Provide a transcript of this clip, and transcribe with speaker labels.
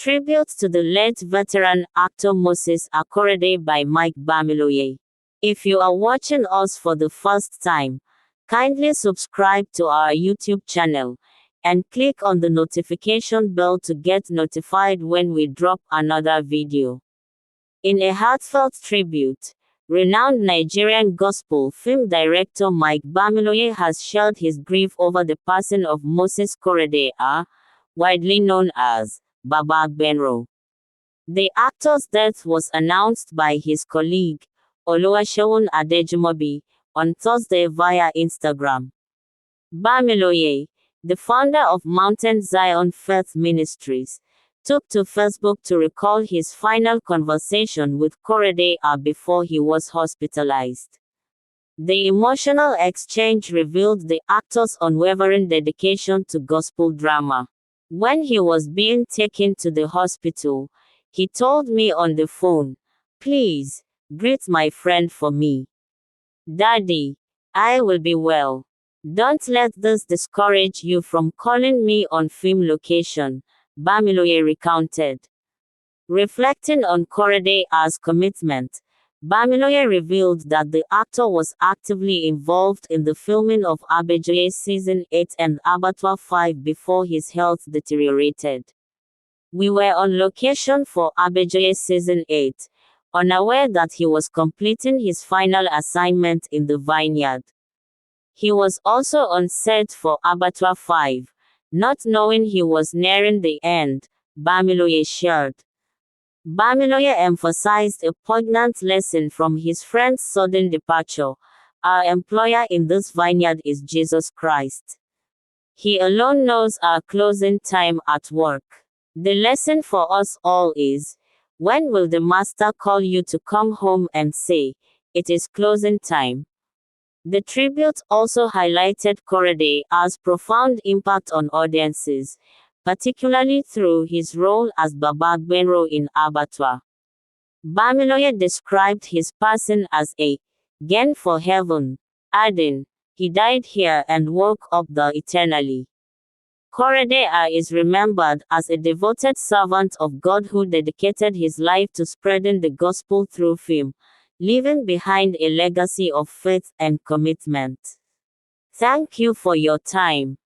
Speaker 1: Tribute to the late veteran actor Moses Akorede by Mike BAMILOYE. If you are watching us for the first time, kindly subscribe to our YouTube channel and click on the notification bell to get notified when we drop another video. In a heartfelt tribute, renowned Nigerian gospel film director Mike BAMILOYE has shared his grief over the passing of Moses Korede, widely known as Baba Benro. The actor's death was announced by his colleague, Oluwaseun Adejumobi, on Thursday via Instagram. BAMILOYE, the founder of Mountain Zion Faith Ministries, took to Facebook to recall his final conversation with Korede before he was hospitalized. The emotional exchange revealed the actor's unwavering dedication to gospel drama. When he was being taken to the hospital, he told me on the phone, "Please, greet my friend for me. Daddy, I will be well. Don't let this discourage you from calling me on film location," BAMILOYE recounted. Reflecting on Korede's commitment, BAMILOYE revealed that the actor was actively involved in the filming of Abejoye Season 8 and Abattoir 5 before his health deteriorated. "We were on location for Abejoye Season 8, unaware that he was completing his final assignment in the vineyard. He was also on set for Abattoir 5, not knowing he was nearing the end," BAMILOYE shared. BAMILOYE emphasized a poignant lesson from his friend's sudden departure: "Our employer in this vineyard is Jesus Christ. He alone knows our closing time at work. The lesson for us all is, when will the master call you to come home and say, 'It is closing time'?" The tribute also highlighted Korede's profound impact on audiences, particularly through his role as Baba Benro in Abattoir. BAMILOYE described his passing as a gain for heaven, adding, "He died here and woke up there eternally." Korede is remembered as a devoted servant of God who dedicated his life to spreading the gospel through film, leaving behind a legacy of faith and commitment. Thank you for your time.